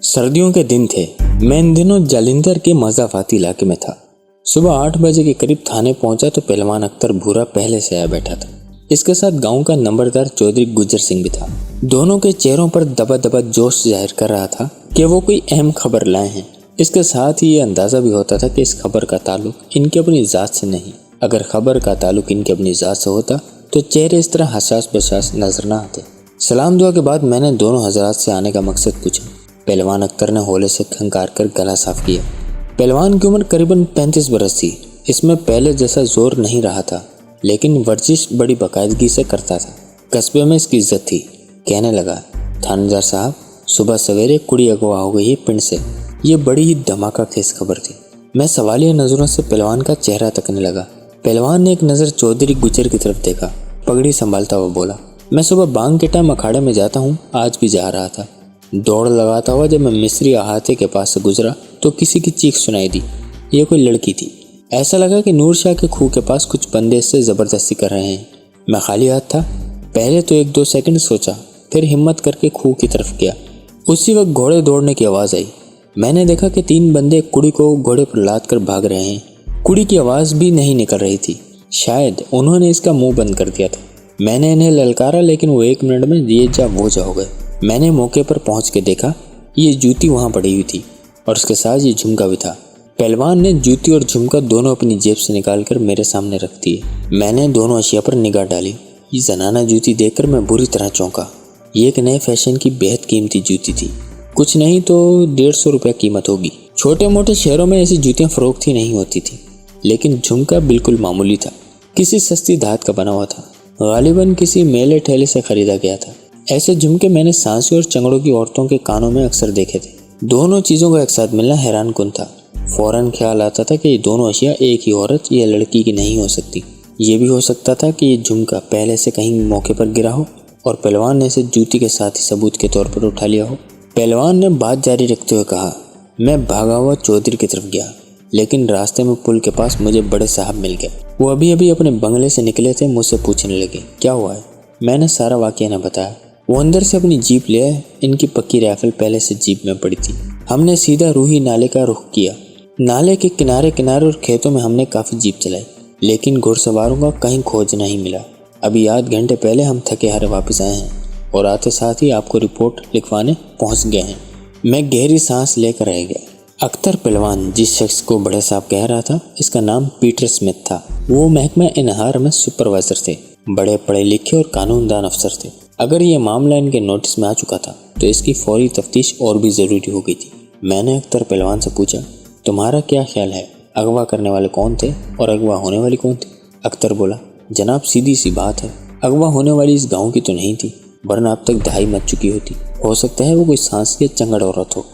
सर्दियों के दिन थे। मैं इन दिनों जालिंधर के मज़ाफाती इलाके में था। सुबह 8 बजे के करीब थाने पहुंचा तो पहलवान अख्तर भूरा पहले से आया बैठा था। इसके साथ गांव का नंबरदार चौधरी गुज्जर सिंह भी था। दोनों के चेहरों पर दबा दबा जोश जाहिर कर रहा था कि वो कोई अहम खबर लाए हैं। इसके साथ ही ये अंदाज़ा भी होता था कि इस खबर का ताल्लुक इनकी अपनी ज़ात से नहीं। अगर खबर का ताल्लुक इनकी अपनी ज़ात से होता तो चेहरे इस तरह हसास बसास नजर न आते। सलाम दुआ के बाद मैंने दोनों हजरात से आने का मकसद पूछा। पहलवान अख्तर ने होले से खंकार कर गला साफ किया। पहलवान की उम्र करीबन 35 बरस थी। इसमें पहले जैसा जोर नहीं रहा था, लेकिन वर्जिश बड़ी बाकायदगी से करता था। कस्बे में इसकी इज्जत थी। कहने लगा, थानेदार साहब, सुबह सवेरे कुड़ी अगवा हो गई है पिंड से। ये बड़ी ही धमाका खेस खबर थी। मैं सवालिया नजरों से पहलवान का चेहरा तकने लगा। पहलवान ने एक नज़र चौधरी गुज्जर की तरफ देखा। पगड़ी संभालता हुआ बोला, मैं सुबह बांग के टाइम अखाड़े में जाता हूँ, आज भी जा रहा था। दौड़ लगाता हुआ जब मैं मिस्री अहाते के पास से गुजरा तो किसी की चीख सुनाई दी। ये कोई लड़की थी। ऐसा लगा कि नूर शाह के खूह के पास कुछ बंदे इससे ज़बरदस्ती कर रहे हैं। मैं खाली हाथ था। पहले तो 1-2 सेकंड सोचा, फिर हिम्मत करके खूह की तरफ गया। उसी वक्त घोड़े दौड़ने की आवाज़ आई। मैंने देखा कि 3 बंदे कुड़ी को घोड़े पर लाद कर भाग रहे हैं। कुड़ी की आवाज़ भी नहीं निकल रही थी। शायद उन्होंने इसका मुंह बंद कर दिया था। मैंने इन्हें ललकारा, लेकिन वो 1 मिनट में ये जा वो जा हो गए। मैंने मौके पर पहुंच के देखा, ये जूती वहां पड़ी हुई थी और उसके साथ ये झुमका भी था। पहलवान ने जूती और झुमका दोनों अपनी जेब से निकालकर मेरे सामने रख दिए। मैंने दोनों अशिया पर निगाह डाली। ये जनाना जूती देखकर मैं बुरी तरह चौंका। ये एक नए फैशन की बेहद कीमती जूती थी। कुछ नहीं तो 150 रुपये कीमत होगी। छोटे मोटे शहरों में ऐसी जूतियाँ फरोख्त ही नहीं होती थी, लेकिन झुमका बिल्कुल मामूली था। किसी सस्ती धात का बना हुआ था। गालिबन किसी मेले ठेले से खरीदा गया था। ऐसे झुमके मैंने सांसी और चंगड़ों की औरतों के कानों में अक्सर देखे थे। दोनों चीज़ों का एक साथ मिलना हैरान कुन था। फौरन ख्याल आता था कि ये दोनों अशिया एक ही औरत या लड़की की नहीं हो सकती। ये भी हो सकता था कि ये झुमका पहले से कहीं मौके पर गिरा हो और पहलवान ने इसे जूती के साथ ही सबूत के तौर पर उठा लिया हो। पहलवान ने बात जारी रखते हुए कहा, मैं भागा हुआ चौधरी की तरफ गया, लेकिन रास्ते में पुल के पास मुझे बड़े साहब मिल गए। वो अभी अभी अपने बंगले से निकले थे। मुझसे पूछने लगे, क्या हुआ है? मैंने सारा वाकया न बताया। वो अंदर से अपनी जीप ले आए। इनकी पक्की राइफल पहले से जीप में पड़ी थी। हमने सीधा रूही नाले का रुख किया। नाले के किनारे किनारे और खेतों में हमने काफ़ी जीप चलाई, लेकिन घुड़सवारों का कहीं खोज नहीं मिला। अभी आध घंटे पहले हम थके हारे वापस आए हैं और आते साथ ही आपको रिपोर्ट लिखवाने पहुंच गए हैं। मैं गहरी सांस लेकर रह गया। अख्तर पहलवान जिस शख्स को बड़े साहब कह रहा था, इसका नाम पीटर स्मिथ था। वो महकमा इनहार में सुपरवाइजर थे। बड़े पढ़े लिखे और कानूनदान अफसर थे। अगर ये मामला इनके नोटिस में आ चुका था तो इसकी फौरी तफ्तीश और भी ज़रूरी हो गई थी। मैंने अख्तर पहलवान से पूछा, तुम्हारा क्या ख्याल है, अगवा करने वाले कौन थे और अगवा होने वाली कौन थी? अख्तर बोला, जनाब सीधी सी बात है, अगवा होने वाली इस गाँव की तो नहीं थी, वरना अब तक दहाई मच चुकी होती। हो सकता है वो कोई सांसी या चंगड़ औरत हो।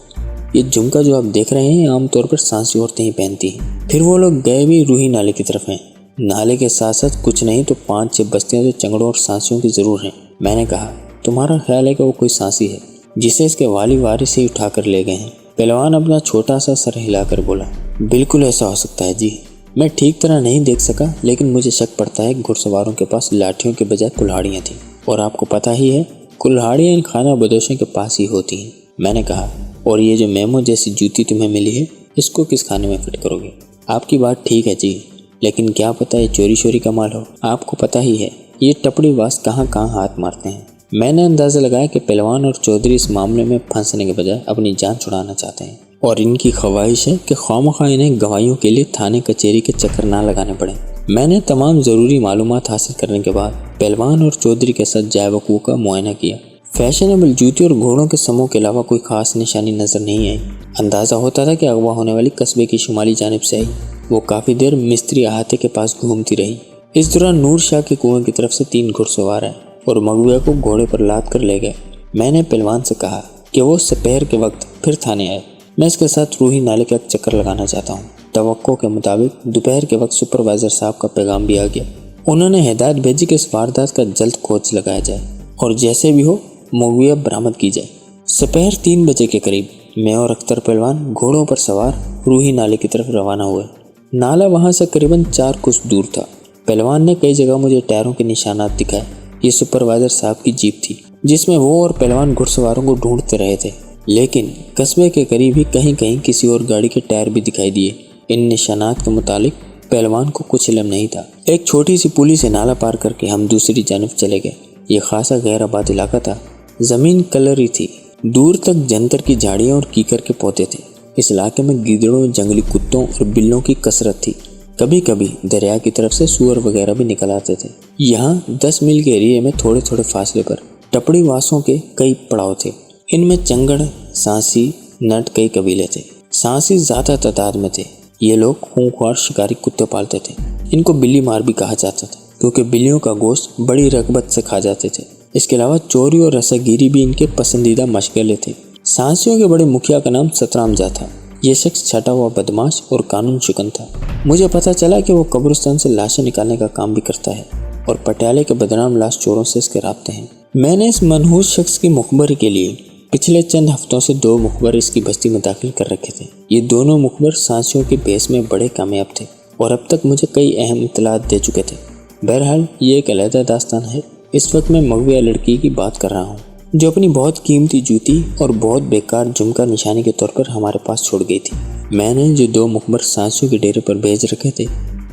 ये झुमका जो आप देख रहे हैं आमतौर पर सांसी औरतें ही पहनती हैं। फिर वो लोग गए भी रूही नाले की तरफ हैं। नाले के साथ साथ कुछ नहीं तो 5-6 बस्तियां तो चंगड़ों और सांसियों की जरूर हैं। मैंने कहा, तुम्हारा ख्याल है कि वो कोई सांसी है जिसे इसके वाली वारिस से उठा कर ले गए हैं? पहलवान अपना छोटा सा सर हिलाकर बोला, बिल्कुल ऐसा हो सकता है जी। मैं ठीक तरह नहीं देख सका, लेकिन मुझे शक पड़ता है घुड़सवारों के पास लाठियों के बजाय कुल्हाड़ियाँ थी, और आपको पता ही है कुल्हाड़ियाँ इन खाना बदोशों के पास ही होती हैं। मैंने कहा, और ये जो मेमो जैसी जूती तुम्हें मिली है, इसको किस खाने में फिट करोगे? आपकी बात ठीक है जी, लेकिन क्या पता ये चोरी शोरी का माल हो। आपको पता ही है ये टपड़ी वास कहाँ कहाँ हाथ मारते हैं। मैंने अंदाज़ा लगाया कि पहलवान और चौधरी इस मामले में फंसने के बजाय अपनी जान छुड़ाना चाहते हैं, और इनकी ख्वाहिश है कि खामखा इन्हें गवाहियों के लिए थाने कचहरी के चक्कर ना लगाने पड़े। मैंने तमाम ज़रूरी मालूमात हासिल करने के बाद पहलवान और चौधरी के साथ जाए वकूफ़ का मुआयना किया। फैशनेबल जूती और घोड़ों के समूह के अलावा कोई खास निशानी नजर नहीं आई। अंदाज़ा होता था कि अगवा होने वाली कस्बे की शुमाली जानिब से आई। वो काफ़ी देर मिस्त्री अहाते के पास घूमती रही। इस दौरान नूर शाह के कुएं की तरफ से 3 घुड़सवार आए और मगुआ को घोड़े पर लाद कर ले गए। मैंने पहलवान से कहा कि वो दोपहर के वक्त फिर थाने आए। मैं इसके साथ रूही नाले का एक चक्कर लगाना चाहता हूँ। तवक्को के मुताबिक दोपहर के वक्त सुपरवाइजर साहब का पैगाम भी आ गया। उन्होंने हिदायत भेजी कि इस वारदात का जल्द खोज लगाया जाए और जैसे भी हो मगुआ बरामद की जाए। दोपहर 3 बजे के करीब मैं और अख्तर पहलवान घोड़ों पर सवार रूही नाले की तरफ रवाना हुए। नाला वहाँ से करीबन 4 कोस दूर था। पहलवान ने कई जगह मुझे टायरों के निशानात दिखाए। ये सुपरवाइजर साहब की जीप थी जिसमें वो और पहलवान घुड़सवारों को ढूंढते रहे थे। लेकिन कस्बे के करीब ही कहीं कहीं किसी और गाड़ी के टायर भी दिखाई दिए। इन निशानात के मुताबिक पहलवान को कुछ इल्म नहीं था। एक छोटी सी पुली से नाला पार करके हम दूसरी जानब चले गए। ये खासा गैर आबाद इलाका था। जमीन कलरी थी, दूर तक जंतर की झाड़ियाँ और कीकर के पौधे थे। इस इलाके में गिदड़ों, जंगली कुत्तों और बिल्लों की कसरत थी। कभी कभी दरिया की तरफ से सूअर वगैरह भी निकल आते थे। यहाँ 10 मील के एरिया में थोड़े थोड़े फासले पर टपड़ी वासों के कई पड़ाव थे। इनमें चंगड़, सांसी, नट कई कबीले थे। सांसी ज्यादा तादाद में थे। ये लोग खूंखार शिकारी कुत्ते पालते थे। इनको बिल्ली मार भी कहा जाता था क्योंकि बिल्लियों का गोश्त बड़ी रगबत से खा जाते थे। इसके अलावा चोरी और रस्सागिरी भी इनके पसंदीदा मशगले थे। सांसियों के बड़े मुखिया का नाम सतराम जा था। ये शख्स छटा हुआ बदमाश और कानून शुकन था। मुझे पता चला कि वो कब्रिस्तान से लाशें निकालने का काम भी करता है और पटियाले के बदनाम लाश चोरों से इसके राब्ते हैं। मैंने इस मनहूस शख्स की मुखबरी के लिए पिछले चंद हफ्तों से 2 मुखबर इसकी बस्ती में दाखिल कर रखे थे। ये दोनों मुखबर सांसियों के बेस में बड़े कामयाब थे और अब तक मुझे कई अहम इत्तलात दे चुके थे। बहरहाल ये एक अलहदा दास्तान है। इस वक्त मैं मगविया लड़की की बात कर रहा हूँ जो अपनी बहुत कीमती जूती और बहुत बेकार झुमका निशानी के तौर पर हमारे पास छोड़ गई थी। मैंने जो 2 मुखबर सांसियों के डेरे पर भेज रखे थे,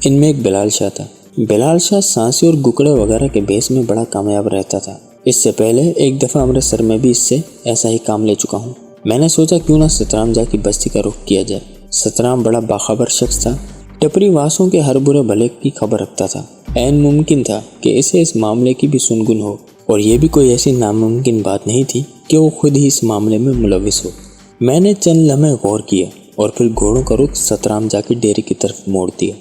इनमें एक बिलाल शाह था। बिलाल शाह सांसी और गुकड़े वगैरह के बेस में बड़ा कामयाब रहता था। इससे पहले एक दफ़ा अमृतसर में भी इससे ऐसा ही काम ले चुका हूँ। मैंने सोचा क्यों ना सतराम जा की बस्ती का रुख किया जाए। सतराम बड़ा बाखबर शख्स था। टपरी वासों के हर बुरे भले की खबर रखता था। ऐन मुमकिन था कि इसे इस मामले की भी सुनगुन हो और ये भी कोई ऐसी नामुमकिन बात नहीं थी कि वो खुद ही इस मामले में मुलविस हो। मैंने चंद लम्हे गौर किया और फिर घोड़ों का रुख सतराम जा के डेरे की तरफ मोड़ दिया।